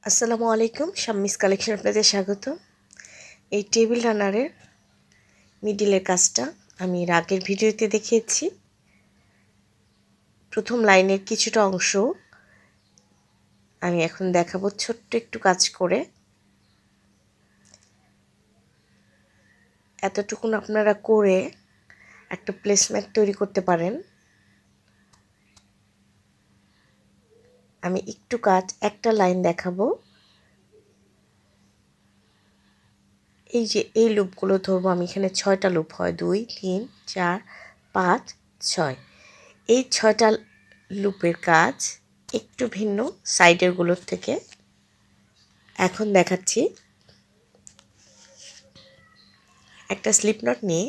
আসসালামু আলাইকুম, শাম্মিস কালেকশন আপনাদের স্বাগত। এই টেবিল রানারের মিডিলের কাজটা আমি এর আগের ভিডিওতে দেখিয়েছি। প্রথম লাইনের কিছুটা অংশ আমি এখন দেখাবো ছোট্ট একটু কাজ করে। এতটুকুন আপনারা করে একটা প্লেসমেন্ট তৈরি করতে পারেন। আমি একটু কাজ একটা লাইন দেখাবো। এই যে এই লুপগুলো ধরবো আমি, এখানে 6টা লুপ হয়, 2, 3, 4, 5, 6। এই 6টা লুপের কাজ একটু ভিন্ন সাইডেরগুলোর থেকে। এখন দেখাচ্ছি। একটা স্লিপ নট নিয়ে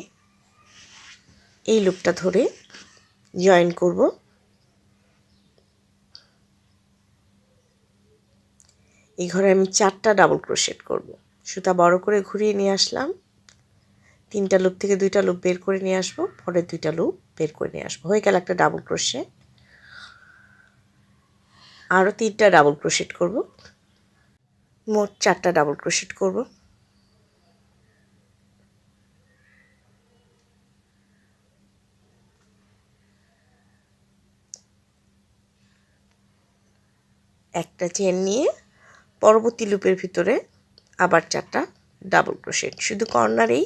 এই লুপটা ধরে জয়েন করব। এই ঘরে আমি 4টা ডাবল ক্রোশেট করব। সুতা বড় করে ঘুরিয়ে নিয়ে আসলাম। 3টা লুপ থেকে 2টা লুপ বের করে নিয়ে আসবো, পরে 2টা লুপ বের করে নিয়ে আসবো। হয়ে গেল একটা ডাবল ক্রোশেট। আরও 3টা ডাবল ক্রোশেট করব। মোট 4টা ডাবল ক্রোশেট করব। একটা চেন নিয়ে পরবর্তী লুপের ভিতরে আবার 4টা ডাবল ক্রোশেট। শুধু কর্নারেই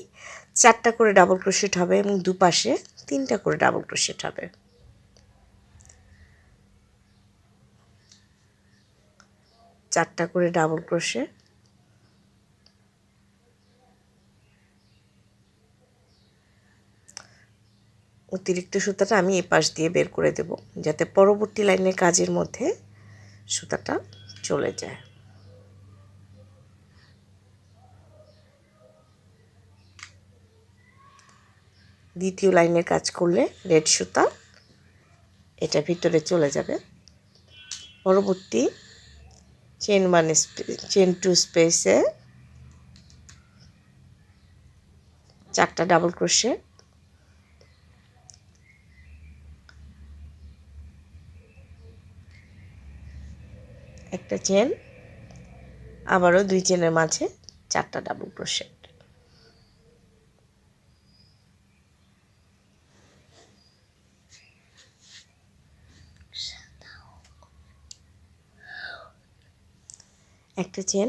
4টা করে ডাবল ক্রোশেট হবে এবং দুপাশে 3টা করে ডাবল ক্রোশেট হবে। চারটা করে ডাবল ক্রোশেট। অতিরিক্ত সুতাটা আমি এই পাশ দিয়ে বের করে দেব, যাতে পরবর্তী লাইনের কাজের মধ্যে সুতাটা চলে যায়। দ্বিতীয় লাইনের কাজ করলে রেড সুতা এটা ভিতরে চলে যাবে। পরবর্তী চেন 2 স্পেসে 4টা ডাবল ক্রোশেট। একটা চেন, আবারও 2 চেনের মাঝে 4টা ডাবল ক্রোশেট। একটা চেন,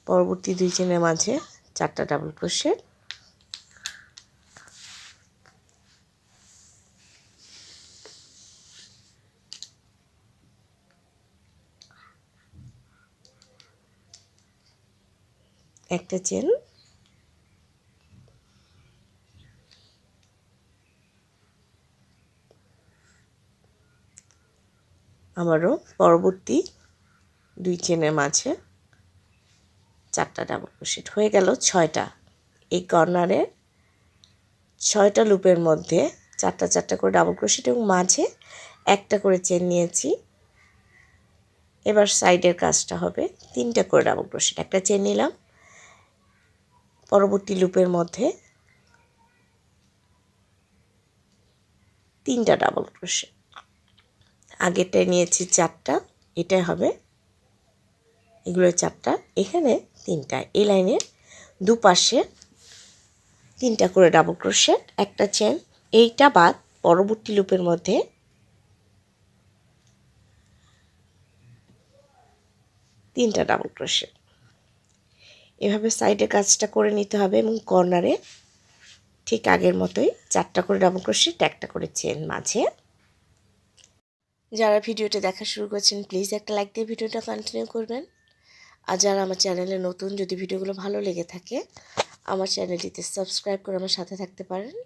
পরবর্তী 2 চেনের মাঝে 4টা ডাবল ক্রোশেট। একটা চেন, আবারও পরবর্তী 2 চেনের মাঝে 4টা ডাবল ক্রোশেট। হয়ে গেল 6টা। এই কর্নারে 6টা লুপের মধ্যে 4টা করে ডাবল ক্রোশেট এবং মাঝে একটা করে চেন নিয়েছি। এবার সাইডের কাজটা হবে 3টা করে ডাবল ক্রোশেট। একটা চেন নিলাম, পরবর্তী লুপের মধ্যে 3টা ডাবল ক্রোশেট। আগেরটায় নিয়েছি 4টা, এটাই হবে, এগুলো 4টা, এখানে 3টা। এই লাইনের দুপাশে 3টা করে ডাবল ক্রোশেট, একটা চেন। এইটা বাদ পরবর্তী লুপের মধ্যে 3টা ডাবল ক্রোশেট। এভাবে সাইডে কাজটা করে নিতে হবে এবং কর্নারে ঠিক আগের মতোই 4টা করে ডাবল ক্রোশেট, একটা করে চেন মাঝে। যারা ভিডিওটা দেখা শুরু করছেন প্লিজ একটা লাইক দিয়ে ভিডিওটা কন্টিনিউ করবেন। আর যারা আমার চ্যানেলে নতুন, যদি ভিডিওগুলো ভালো লেগে থাকে আমার চ্যানেলটিতে সাবস্ক্রাইব করে আমার সাথে থাকতে পারেন।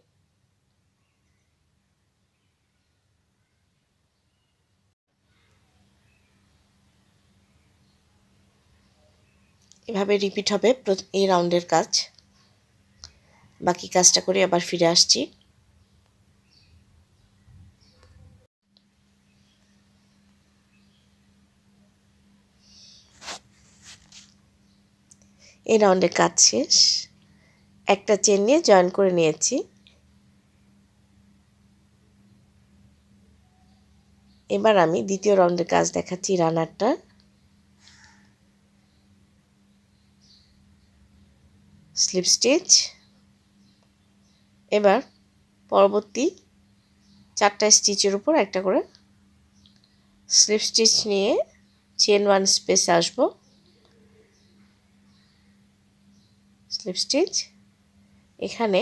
এভাবে রিপিট হবে এই রাউন্ডের কাজ। বাকি কাজটা করে আবার ফিরে আসছি। এই রাউন্ডের কাজ শেষ। একটা চেন নিয়ে জয়েন করে নিয়েছি। এবার আমি দ্বিতীয় রাউন্ডের কাজ দেখাচ্ছি রানারটা। Slip stitch. এবার পরবর্তী 4টা স্টিচের উপর একটা করে স্লিপ স্টিচ নিয়ে চেন 1 স্পেসে আসবো। স্লিপ স্টিচ, এখানে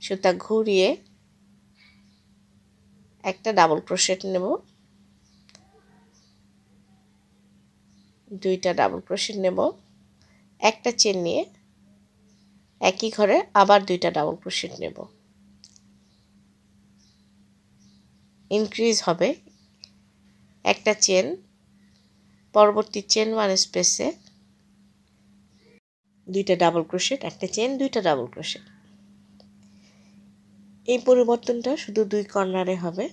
সুতা ঘুরিয়ে একটা ডাবল ক্রোশেট নেব, 2টা ডাবল ক্রোশেট নেব, একটা চেন নিয়ে একই ঘরে আবার 2টা ডাবল ক্রোশেট নেব। ইনক্রিজ হবে একটা চেন, পরবর্তী চেন 1 স্পেসে 2টা ডাবল ক্রোশেট, একটা চেন, 2টা ডাবল ক্রোশেট। এই পরিবর্তনটা শুধু 2 কর্নারে হবে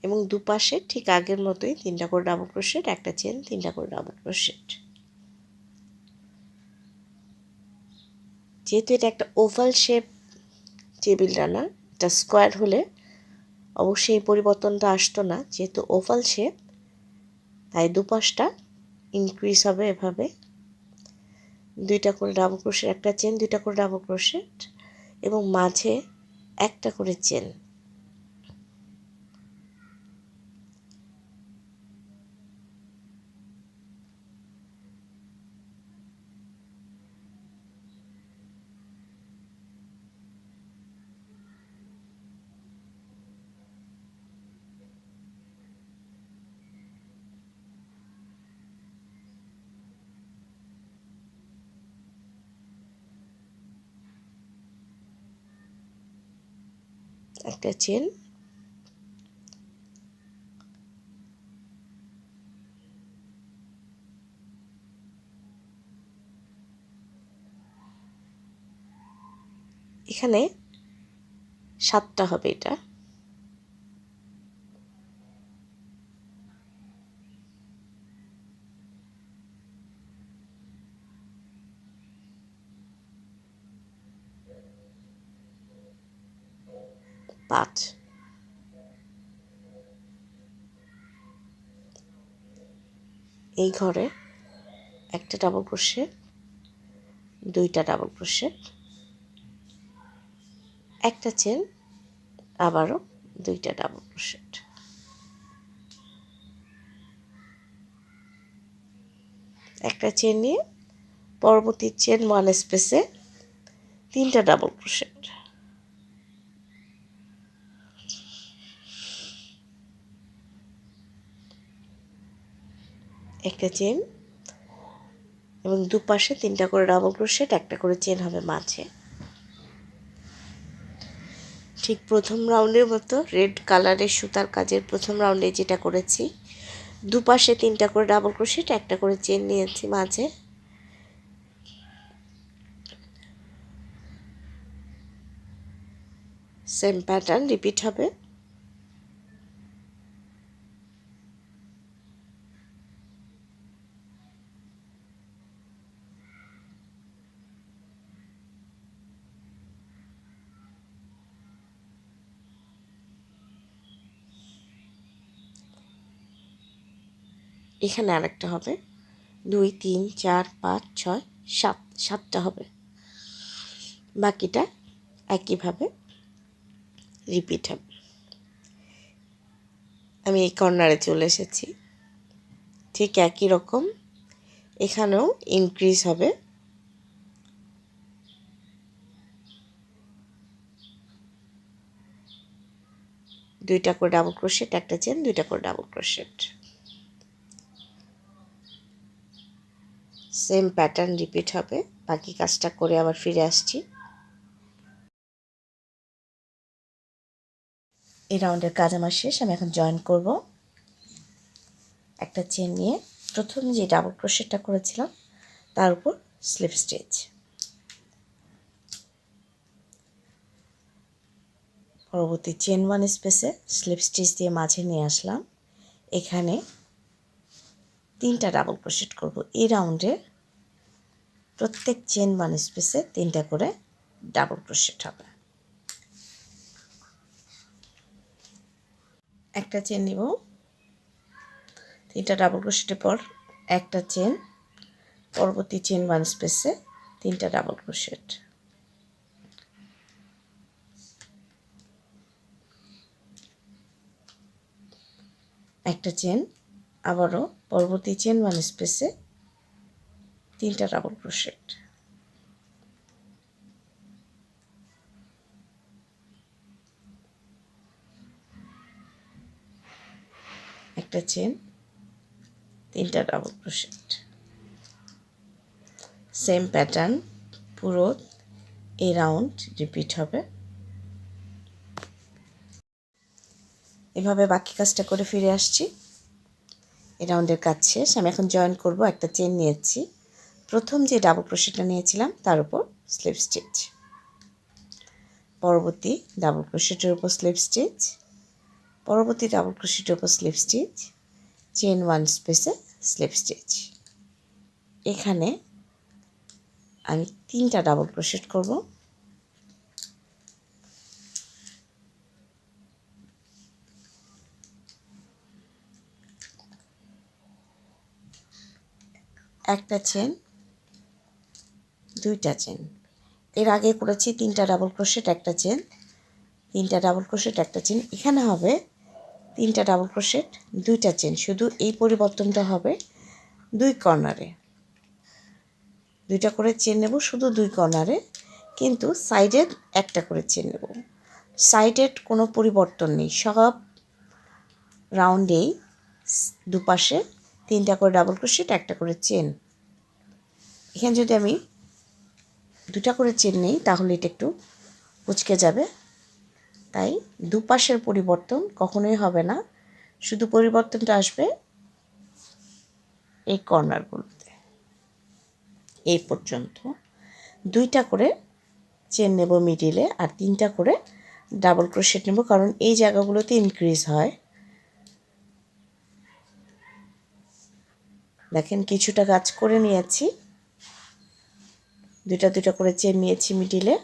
এবং দুপাশে ঠিক আগের মতোই 3টা করে ডাবল ক্রোশেট, একটা চেন, 3টা করে ডাবল ক্রোশেট। যেহেতু এটা একটা ওভাল শেপ টেবিল রানার, এটা স্কোয়ার হলে অবশ্যই এই পরিবর্তনটা আসতো না। যেহেতু ওভাল শেপ তাই দুপাশটা ইনক্রিজ হবে এভাবে, 2টা করে ডাবল ক্রোশেট, একটা চেন, 2টা করে ডাবল ক্রোশেট এবং মাঝে একটা করে চেন। একটা চেন, এখানে 7টা হবে এটা। পাঁচ, এই ঘরে একটা ডাবল ক্রোশেট, 2টা ডাবল ক্রোশেট, একটা চেন, আবারও 2টা ডাবল ক্রোশেট। একটা চেন নিয়ে পরবর্তী চেন 1 স্পেসে 3টা ডাবল ক্রোশেট। একটা চেন এবং দুপাশে 3টা করে ডাবল ক্রোশেট, একটা করে চেন হবে মাঝে। ঠিক প্রথম রাউন্ডের মতো রেড কালারের সুতার কাজের প্রথম রাউন্ডে যেটা করেছি, দুপাশে 3টা করে ডাবল ক্রোশেট, একটা করে চেন নিয়েছি মাঝে। সেম প্যাটার্ন রিপিট হবে। এখানে আরেকটা হবে, 2 3 4 5 6 7, 7টা হবে। বাকিটা একইভাবে রিপিট হবে। আমি এই কর্নারে চলে এসেছি, ঠিক একই রকম এখানেও ইনক্রিজ হবে। দুইটা করে ডাবল ক্রোশেট, একটা চেন, 2টা করে double crochet. Same pattern repeat হবে। বাকি কাজটা করে আবার ফিরে আসছি। এই রাউন্ডের কাজ আমার শেষ। আমি এখন জয়েন করব। একটা চেন নিয়ে প্রথম যে ডাবল ক্রোশেটটা করেছিলাম তার উপর স্লিপ স্টিচ, পরবর্তী চেন 1 স্পেসে স্লিপ স্টিচ দিয়ে মাঝে নিয়ে আসলাম। এখানে 3টা ডাবল ক্রোশেট করব। এই রাউন্ডে প্রত্যেক চেন 1 স্পেসে 3টা করে ডাবল ক্রোশেট হবে। একটা চেন নিব, 3টা ডাবল ক্রোশেটের পর একটা চেন, পরবর্তী চেন 1 স্পেসে 3টা ডাবল ক্রোশেট, একটা চেন, আবারও পরবর্তী চেন 1 স্পেসে 3টা ডাবল ক্রোশেট, একটা চেন, 3টা ডাবল ক্রোশেট। সেম প্যাটার্ন পুরো এই রাউন্ড রিপিট হবে। এভাবে বাকি কাজটা করে ফিরে আসছি। এই রাউন্ডের কাজ শেষ। আমি এখন জয়েন করব। একটা চেন নিয়েছি, প্রথম যে ডাবল ক্রোশেটটা নিয়েছিলাম তার উপর স্লিপ স্টিচ, পরবর্তী ডাবল ক্রোশেটের উপর স্লিপ স্টিচ, পরবর্তী ডাবল ক্রোশেটের উপর স্লিপ স্টিচ, চেন 1 স্পেসে স্লিপ স্টিচ। এখানে আমি 3টা ডাবল ক্রোশেট করব। একটা চেন, 2টা চেন। এর আগে করেছি 3টা ডাবল ক্রোশেট, একটা চেন, 3টা ডাবল ক্রোশেট, একটা চেন। এখানে হবে 3টা ডাবল ক্রোশেট, 2টা চেন। শুধু এই পরিবর্তনটা হবে 2 কর্নারে 2টা করে চেন নেব, শুধু 2 কর্নারে, কিন্তু সাইডে একটা করে চেন নেব। সাইডের কোনো পরিবর্তন নেই, সব রাউন্ডেই দুপাশে 3টা করে ডাবল ক্রোশেট, একটা করে চেন। এখানে যদি আমি 2টা করে চেন নেই তাহলে এটা একটু কুঁচকে যাবে, তাই দুপাশের পরিবর্তন কখনোই হবে না, শুধু পরিবর্তনটা আসবে এই কর্নারগুলোতে। এই পর্যন্ত 2টা করে চেন নেব মিডিলে, আর 3টা করে ডাবল ক্রোশেট নেব, কারণ এই জায়গাগুলোতে ইনক্রিজ হয়। দেখেন কিছুটা কাজ করে নিয়েছি, 2টা করে চেন নিয়েছি মিডিলে,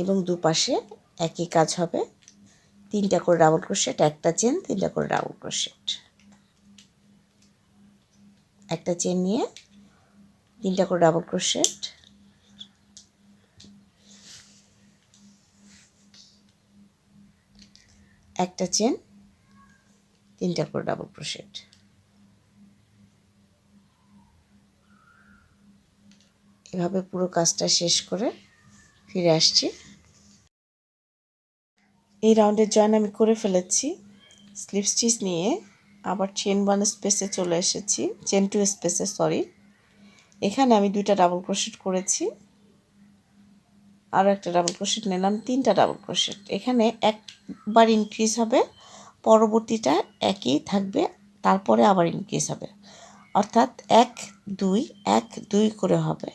এবং দুপাশে একই কাজ হবে। 3টা করে ডাবল ক্রোশেট, একটা চেন, 3টা করে ডাবল ক্রোশেট, একটা চেন নিয়ে 3টা করে ডাবল ক্রোশেট, একটা চেন, 3টা করে ডাবল ক্রোশেট। এভাবে পুরো কাজটা শেষ করে ফিরে আসছি। এই রাউন্ডের জয়েন আমি করে ফেলেছি। স্লিপ স্টিচ নিয়ে আবার চেন 1 স্পেসে চলে এসেছি, চেন 2 স্পেসে সরি। এখানে আমি 2টা ডাবল ক্রোশেট করেছি, আরও একটা ডাবল ক্রোশেট নিলাম, 3টা ডাবল ক্রোশেট। এখানে একবার ইনক্রিজ হবে, পরবর্তীটা একই থাকবে, তারপরে আবার ইনক্রিজ হবে, অর্থাৎ 1 2 1 2 করে হবে।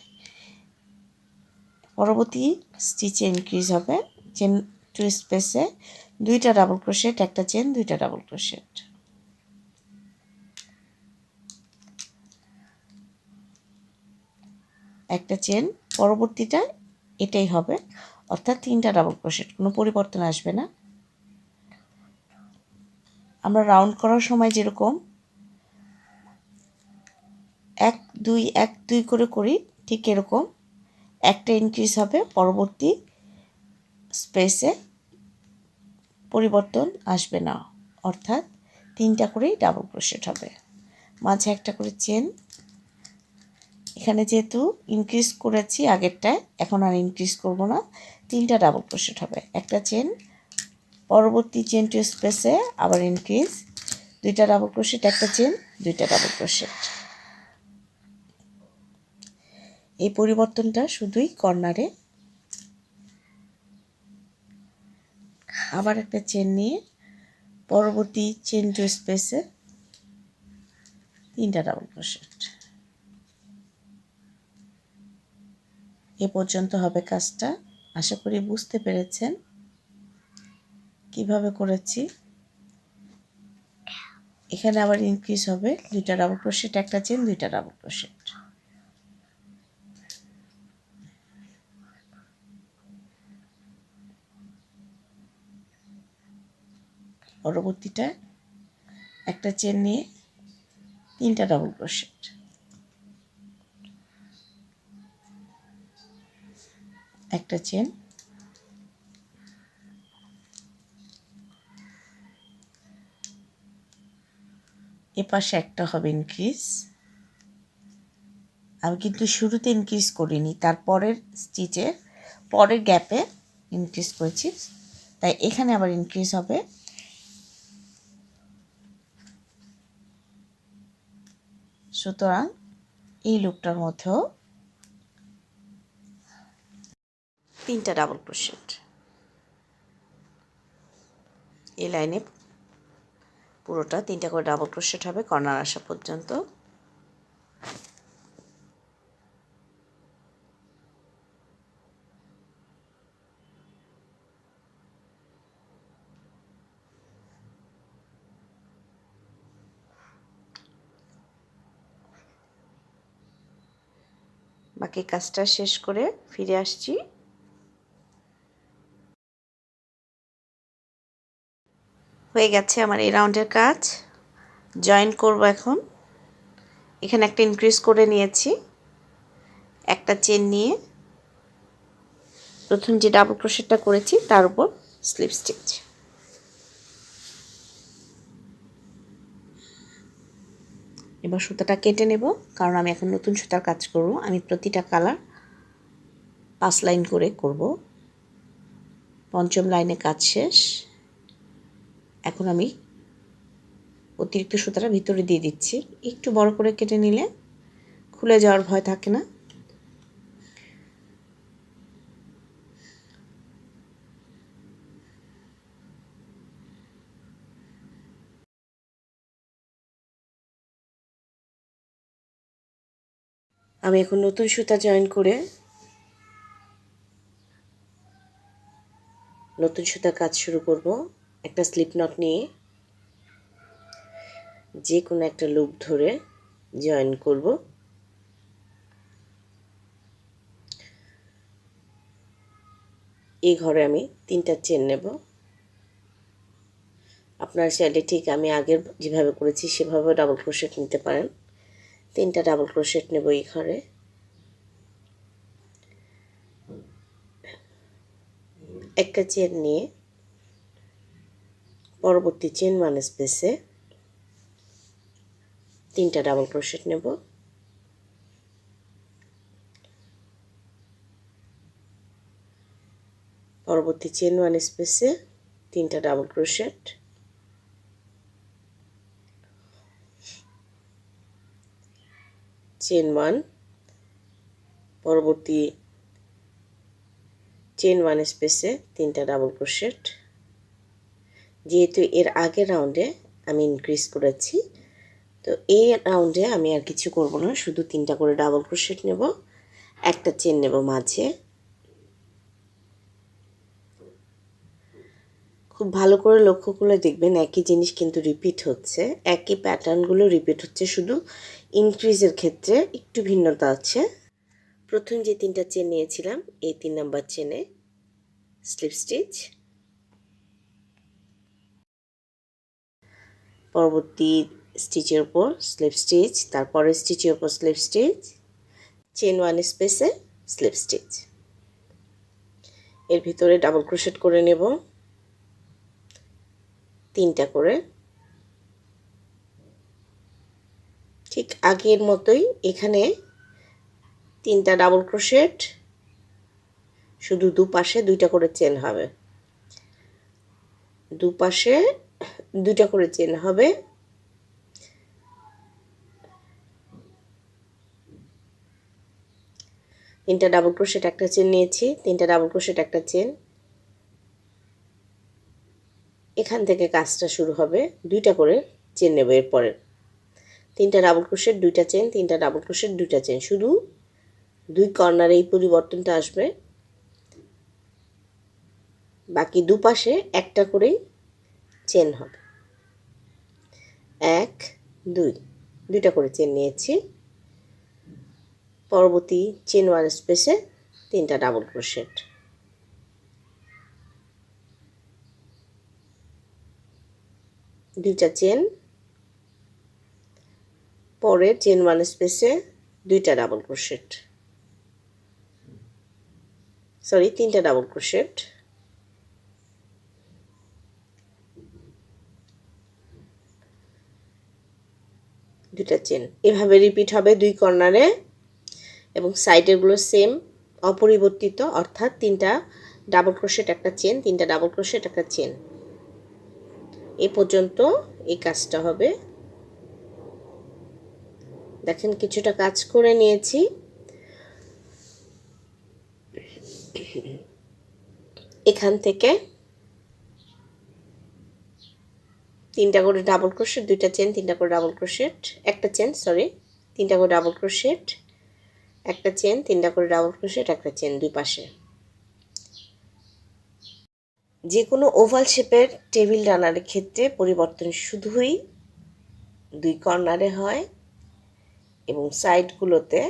পরবর্তী স্টিচে ইনক্রিজ হবে, চেন 2 স্পেসে 2টা ডাবল ক্রোশেট, একটা চেন, 2টা ডাবল ক্রোশেট, একটা চেন, পরবর্তীটা এটাই হবে, অর্থাৎ 3টা ডাবল ক্রোশেট, কোনো পরিবর্তন আসবে না। আমরা রাউন্ড করার সময় যেরকম 1 2 1 2 করে করি, ঠিক এরকম একটা ইনক্রিজ হবে, পরবর্তী স্পেসে পরিবর্তন আসবে না, অর্থাৎ 3টা করেই ডাবল ক্রোশেট হবে, মাঝে একটা করে চেন। এখানে যেহেতু ইনক্রিজ করেছি আগেরটায়, এখন আর ইনক্রিজ করব না, 3টা ডাবল ক্রোশেট হবে, একটা চেন, পরবর্তী চেন 2 স্পেসে আবার ইনক্রিজ, 2টা ডাবল ক্রোশেট, একটা চেন, 2টা ডাবল ক্রোশেট। এই পরিবর্তনটা শুধুই কর্নারে। আবার একটা চেন নিয়ে পরবর্তী চেন 2 স্পেসে 3টা ডাবল ক্রোশেট। এ পর্যন্ত হবে কাজটা। আশা করি বুঝতে পেরেছেন কিভাবে করেছি। এখানে আবার ইনক্রিজ হবে, 2টা ডাবল ক্রোশেট, একটা চেন, 2টা ডাবল ক্রোশেট। পরবর্তীটা একটা চেন নিয়ে 3টা ডাবল ক্রোশেট, একটা চেন, এপাশে একটা হবে ইনক্রিজ। আমি কিন্তু শুরুতে ইনক্রিজ করিনি, তারপরের স্টিচে পরের গ্যাপে ইনক্রিজ করেছি, তাই এখানে আবার ইনক্রিজ হবে। সুতরাং এই লুকটার মধ্যেও 3টা ডাবল ক্রোশেট। এই লাইনে পুরোটা 3টা করে ডাবল ক্রোশেট হবে কর্নার আসা পর্যন্ত। বাকি কাজটা শেষ করে ফিরে আসছি। হয়ে গেছে আমার এই রাউন্ডের কাজ। জয়েন করব এখন। এখানে একটা ইনক্রিজ করে নিয়েছি, একটা চেন নিয়ে প্রথম যে ডাবল ক্রোশেটটা করেছি তার উপর স্লিপ স্টিচ। এবার সুতাটা কেটে নেব, কারণ আমি এখন নতুন সুতার কাজ করব। আমি প্রতিটা কালার 5 লাইন করে করব। পঞ্চম লাইনে কাজ শেষ। এখন আমি অতিরিক্ত সুতাটা ভিতরে দিয়ে দিচ্ছি। একটু বড় করে কেটে নিলে খুলে যাওয়ার ভয় থাকে না। আমি এখন নতুন সুতা জয়েন করে নতুন সুতার কাজ শুরু করব। একটা স্লিপ নট নিয়ে যে কোনো একটা লুপ ধরে জয়েন করব। এই ঘরে আমি 3টা চেন নেব। আপনারা চাইলে ঠিক আমি আগের যেভাবে করেছি সেভাবে ডাবল ক্রোশেট নিতে পারেন। 3টা ডাবল ক্রোশেট নেব এই ঘরে। একটা চেন নিয়ে পরবর্তী চেন 1 স্পেসে 3টা ডাবল ক্রোশেট নেব। পরবর্তী চেন 1 স্পেসে 3টা ডাবল ক্রোশেট, চেন 1, পরবর্তী চেন 1 স্পেসে 3টা ডাবল ক্রোশেট। যেহেতু এর আগের রাউন্ডে আমি ইনক্রিজ করেছি, তো এই রাউন্ডে আমি আর কিছু করব না, শুধু 3টা করে ডাবল ক্রোশেট নেব, একটা চেন নেব মাঝে। খুব ভালো করে লক্ষ্য করে দেখবেন একই জিনিস কিন্তু রিপিট হচ্ছে, একই প্যাটার্নগুলো রিপিট হচ্ছে, শুধু ইনক্রিজের ক্ষেত্রে একটু ভিন্নতা আছে। প্রথম যে 3টা চেন নিয়েছিলাম এই 3 নাম্বার চেনে স্লিপ স্টিচ, পরবর্তী স্টিচের উপর স্লিপ স্টিচ, তারপরের স্টিচের উপর স্লিপ স্টিচ, চেন 1 স্পেসে স্লিপ স্টিচ। এর ভিতরে ডাবল ক্রোশেট করে নেব 3টা করে। ঠিক আগের মতোই এখানে 3টা ডাবল ক্রোশেট, শুধু দুপাশে 2টা করে চেন হবে, দুপাশে 2টা করে চেন হবে। তিনটা ডাবল ক্রোশেট একটা চেন নিয়েছি, 3টা ডাবল ক্রোশেট একটা চেন। এখান থেকে কাজটা শুরু হবে, 2টা করে চেন নেব। এরপরে 3টা ডাবল ক্রোশেট 2টা চেন, 3টা ডাবল ক্রোশেট 2টা চেন, শুধু 2 কর্নারে এই পরিবর্তনটা আসবে। বাকি দুপাশে একটা করেই চেন হবে, 1 2, 2টা করে চেন নিয়েছি। পরবর্তী চেন 1 স্পেসে 3টা ডাবল ক্রোশেট, দুইটা চেন, পরে চেন ওয়ান স্পেসে দুইটা ডাবল ক্রোশেট, সরি তিনটা ডাবল ক্রোশেট, দুইটা চেন। এভাবে রিপিট হবে দুই কর্নারে এবং সাইডেরগুলো সেম অপরিবর্তিত, অর্থাৎ তিনটা ডাবল ক্রোশেট একটা চেন, তিনটা ডাবল ক্রোশেট একটা চেন। এ পর্যন্ত এই কাজটা হবে। দেখেন কিছুটা কাজ করে নিয়েছি। এখান থেকে তিনটা করে ডাবল ক্রোশেট, দুইটা চেন, তিনটা করে ডাবল ক্রোশেট, একটা চেন, সরি তিনটা করে ডাবল ক্রোশেট, একটা চেন, তিনটা করে ডাবল ক্রোশেট, একটা চেন দুই পাশে। যে কোনো ওভাল শেপের টেবিল রানারের ক্ষেত্রে পরিবর্তন শুধুই দুই কর্নারে হয় এবং সাইডগুলোতে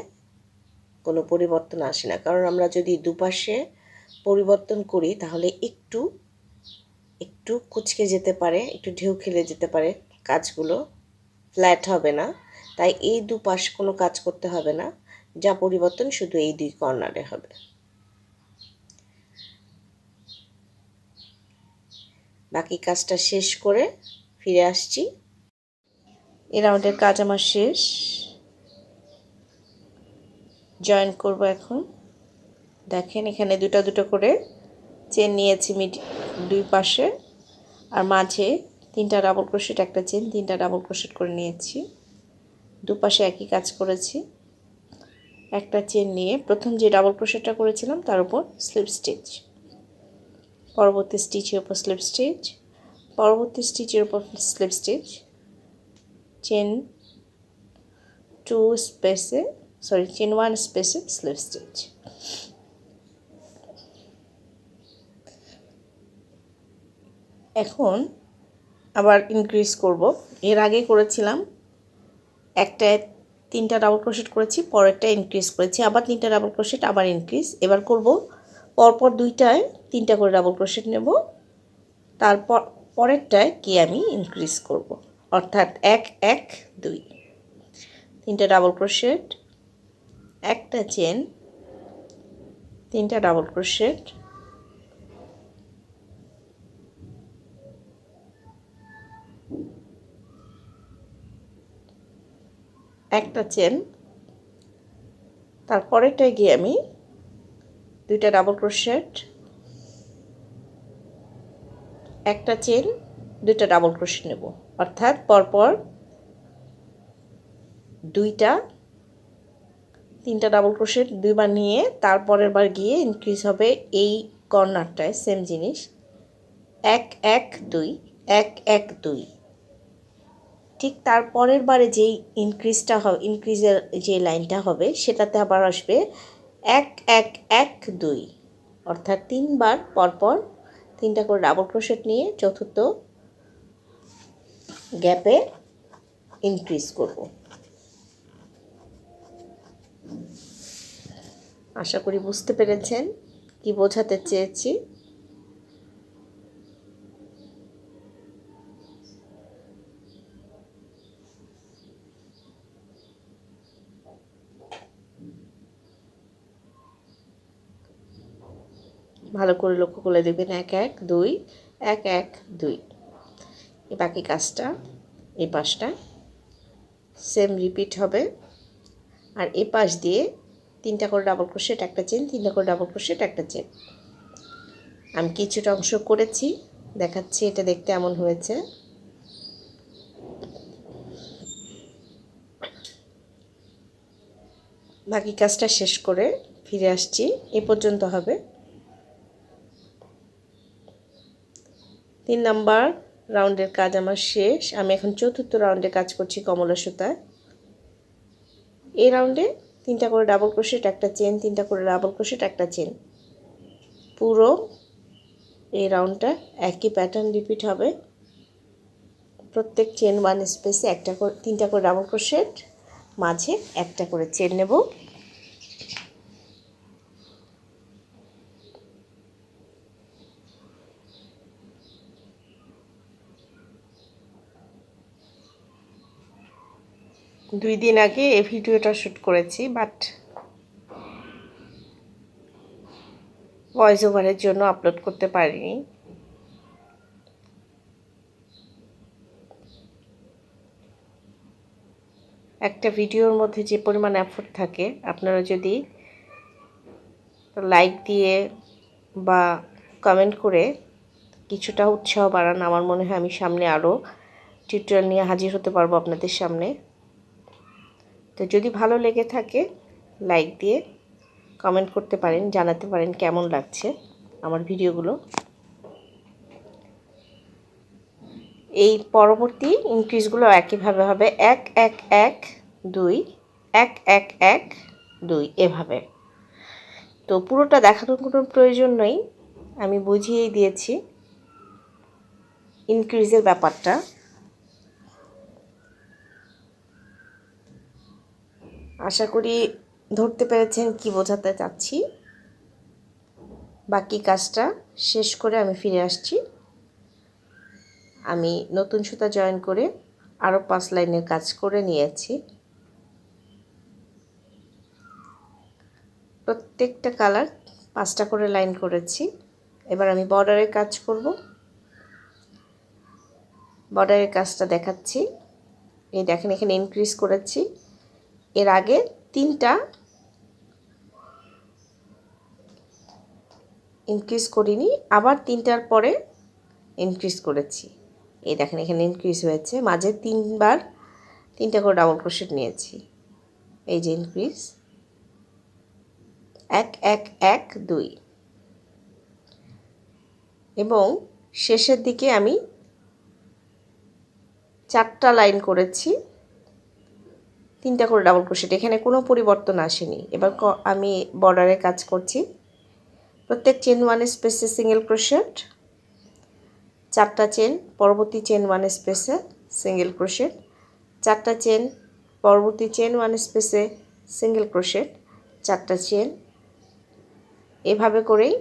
কোনো পরিবর্তন আসে না, কারণ আমরা যদি দুপাশে পরিবর্তন করি তাহলে একটু একটু কুঁচকে যেতে পারে, একটু ঢেউ খেলে যেতে পারে, কাজগুলো ফ্ল্যাট হবে না। তাই এই দুপাশ কোনো কাজ করতে হবে না, যা পরিবর্তন শুধু এই দুই কর্নারে হবে। বাকি কাজটা শেষ করে ফিরে আসছি। এই রাউন্ডের কাজ আমার শেষ। জয়েন করব এখন। দেখেন এখানে দুটো দুটো করে চেন নিয়েছি দুই পাশে, আর মাঝে তিনটা ডাবল ক্রোশেট, একটা চেন, তিনটা ডাবল ক্রোশেট করে নিয়েছি। দুপাশে একই কাজ করেছি। একটা চেন নিয়ে প্রথম যে ডাবল ক্রোশেটটা করেছিলাম তার উপর স্লিপ স্টিচ, পরবর্তী স্টিচের উপর স্লিপ স্টিচ, পরবর্তী স্টিচের উপর স্লিপ স্টিচ, চেন টু স্পেসে, সরি চেন ওয়ান স্পেসে স্লিপ স্টিচ। এখন আবার ইনক্রিজ করব। এর আগে করেছিলাম একটা তিনটা ডাবল ক্রোশেট করেছি, পরেরটা ইনক্রিজ করেছি, আবার তিনটা ডাবল ক্রোশেট, আবার ইনক্রিজ। এবার করব পরপর দুইটায় তিনটা করে ডাবল ক্রোশেট নেব, তারপর পরেরটায় কি আমি ইনক্রিজ করব, অর্থাৎ এক এক দুই, তিনটা ডাবল ক্রোশেট, একটা চেন, তিনটা ডাবল ক্রোশেট, একটা চেন, তারপরেরটায় গিয়ে আমি দুইটা ডাবল ক্রোশেট, একটা চেন, দুইটা ডাবল ক্রোশেট নেব, অর্থাৎ পরপর দুইটা তিনটা ডাবল ক্রোশেট দুইবার নিয়ে তারপরের বার গিয়ে ইনক্রিজ হবে এই কর্নারটায়, সেম জিনিস, এক এক দুই, এক এক দুই। ঠিক তারপরের বারে যেই ইনক্রিজটা হবে, ইনক্রিজের যে লাইনটা হবে সেটাতে আবার আসবে এক এক এক দুই, অর্থাৎ তিনবার পরপর তিনটা করে ডাবল ক্রোশেট নিয়ে চতুর্থ গ্যাপে ইনক্রিজ করব। আশা করি বুঝতে পেরেছেন কি বোঝাতে চেয়েছি। ভালো করে লক্ষ্য করে দেখবেন এক এক দুই, এক এক দুই। বাকি কাজটা এই পাশটা সেম রিপিট হবে। আর এই পাশ দিয়ে তিনটা করে ডাবল ক্রোশেট, একটা চেন, তিনটা করে ডাবল ক্রোশেট, একটা চেন। আমি কিছুটা অংশ করেছি, দেখাচ্ছি, এটা দেখতে এমন হয়েছে। বাকি কাজটা শেষ করে ফিরে আসছি। এ পর্যন্ত হবে। 3 নাম্বার রাউন্ডের কাজ আমার শেষ। আমি এখন চতুর্থ রাউন্ডে কাজ করছি কমলা সুতায়। এই রাউন্ডে তিনটা করে ডাবল ক্রোশেট, একটা চেন, তিনটা করে ডাবল ক্রোশেট, একটা চেন। পুরো এই রাউন্ডটা একই প্যাটার্ন রিপিট হবে। প্রত্যেক চেন ওয়ান স্পেসে একটা করে তিনটা করে ডাবল ক্রোশেট, মাঝে একটা করে চেন নেব। 2 দিন আগে এই ভিডিওটা শ্যুট করেছি, বাট ভয়েস ওভারের জন্য আপলোড করতে পারিনি। একটা ভিডিওর মধ্যে যে পরিমাণ এফোর্ট থাকে, আপনারা যদি লাইক দিয়ে বা কমেন্ট করে কিছুটা উৎসাহ বাড়ান, আমার মনে হয় আমি সামনে আরও টিউটোরিয়াল নিয়ে হাজির হতে পারবো আপনাদের সামনে। তো যদি ভালো লেগে থাকে লাইক দিয়ে কমেন্ট করতে পারেন, জানাতে পারেন কেমন লাগছে আমার ভিডিওগুলো। এই পরবর্তী ইনক্রিজগুলো একইভাবে হবে 1 1 1 2 1 1 1 2 এভাবে। তো পুরোটা দেখানোর কোনো প্রয়োজন নেই, আমি বুঝিয়েই দিয়েছি ইনক্রিজের ব্যাপারটা। আশা করি ধরতে পেরেছেন কি বোঝাতে চাচ্ছি। বাকি কাজটা শেষ করে আমি ফিরে আসছি। আমি নতুন সুতা জয়েন করে আরও 5 লাইনের কাজ করে নিয়েছি। প্রত্যেকটা কালার 5টা করে লাইন করেছি। এবার আমি বর্ডারের কাজ করব। বর্ডারের কাজটা দেখাচ্ছি। এই দেখেন এখানে ইনক্রিজ করেছি, এর আগে 3টা ইনক্রিজ করিনি, আবার 3টার পরে ইনক্রিজ করেছি। এই দেখেন এখানে ইনক্রিজ হয়েছে, মাঝে 3টা করে ডাবল ক্রোশেট নিয়েছি। এই যে ইনক্রিজ 1 1 1 2 এবং শেষের দিকে আমি 4টা লাইন করেছি, 3টা করে ডাবল ক্রোশেট, এখানে কোনো পরিবর্তন আসেনি। এবার আমি বর্ডারে কাজ করছি। প্রত্যেক চেন 1 স্পেসে সিঙ্গেল ক্রোশেট, 4টা চেন, পরবর্তী চেন 1 স্পেসে সিঙ্গেল ক্রোশেট, 4টা চেন, পরবর্তী চেন 1 স্পেসে সিঙ্গেল ক্রোশেট, 4টা চেন। এভাবে করেই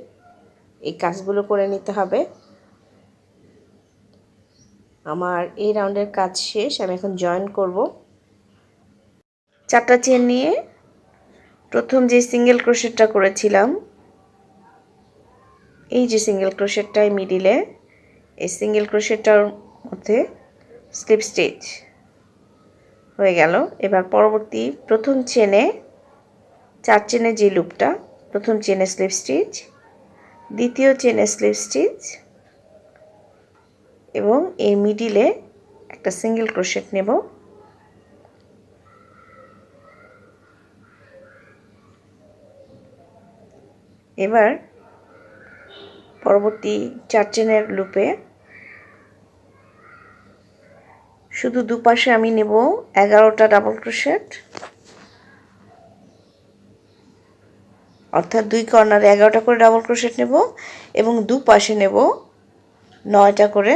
এই কাজগুলো করে নিতে হবে। আমার এই রাউন্ডের কাজ শেষ, আমি এখন জয়েন করব। 4টা চেন নিয়ে প্রথম যে সিঙ্গেল ক্রোশেটটা করেছিলাম, এই যে সিঙ্গেল ক্রোশেটটাই মিডিলে, এই সিঙ্গেল ক্রোশেটটার মধ্যে স্লিপ স্টিচ হয়ে গেল। এবার পরবর্তী প্রথম চেনে 4 চেনে যে লুপটা, প্রথম চেনে স্লিপ স্টিচ, দ্বিতীয় চেনে স্লিপ স্টিচ এবং এই মিডিলে একটা সিঙ্গেল ক্রোশেট নেব। এবার পরবর্তী 4 চেনের লুপে শুধু দুপাশে আমি নেব 11টা ডাবল ক্রোশেট, অর্থাৎ 2 কর্নারে 11টা করে ডাবল ক্রোশেট নেব এবং দুপাশে নেব 9টা করে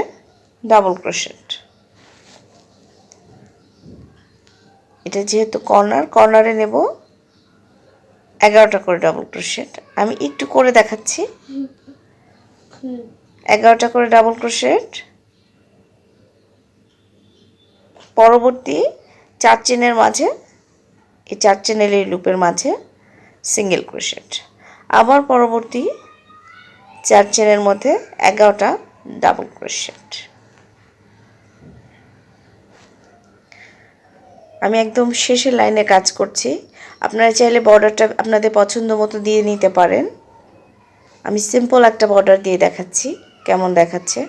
ডাবল ক্রোশেট। এটা যেহেতু কর্নারে নেব 11টা করে ডাবল ক্রোশেট। আমি একটু করে দেখাচ্ছি। 11টা করে ডাবল ক্রোশেট, পরবর্তী 4 চেনের মাঝে, এই 4 চেনের এই লুপের মাঝে সিঙ্গেল ক্রোশেট, আবার পরবর্তী 4 চেনের মধ্যে 11টা ডাবল ক্রোশেট। আমি একদম শেষের লাইনে কাজ করছি। আপনারা চাইলে বর্ডারটা আপনাদের পছন্দ মতো দিয়ে নিতে পারেন। আমি সিম্পল একটা বর্ডার দিয়ে দেখাচ্ছি কেমন দেখাচ্ছে।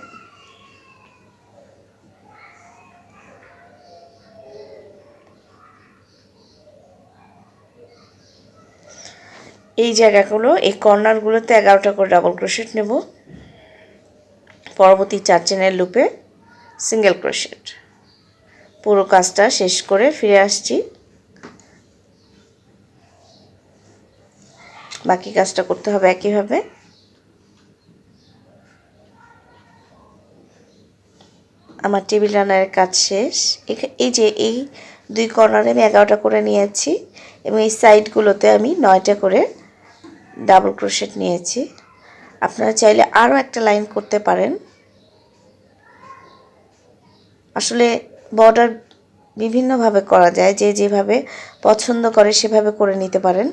এই জায়গাগুলো, এই কর্নারগুলোতে 11টা করে ডাবল ক্রোশেট নেব, পরবর্তী 4 চেনের লুপে সিঙ্গেল ক্রোশেট। পুরো কাজটা শেষ করে ফিরে আসছি। বাকি কাজটা করতে হবে একইভাবে। আমার টেবিল রানারের কাজ শেষ। এই যে এই 2 কর্নারে আমি 11টা করে নিয়েছি এবং এই সাইডগুলোতে আমি 9টা করে ডাবল ক্রোশেট নিয়েছি। আপনারা চাইলে আরও একটা লাইন করতে পারেন। আসলে বর্ডার বিভিন্নভাবে করা যায়, যে যেভাবে পছন্দ করে সেভাবে করে নিতে পারেন।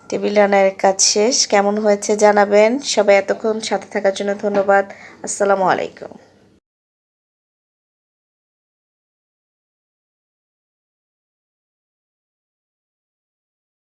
টেবিল রান্নার কাজ শেষ, কেমন হয়েছে জানাবেন। সবাই এতক্ষণ সাথে থাকার জন্য ধন্যবাদ। আসসালামু আলাইকুম।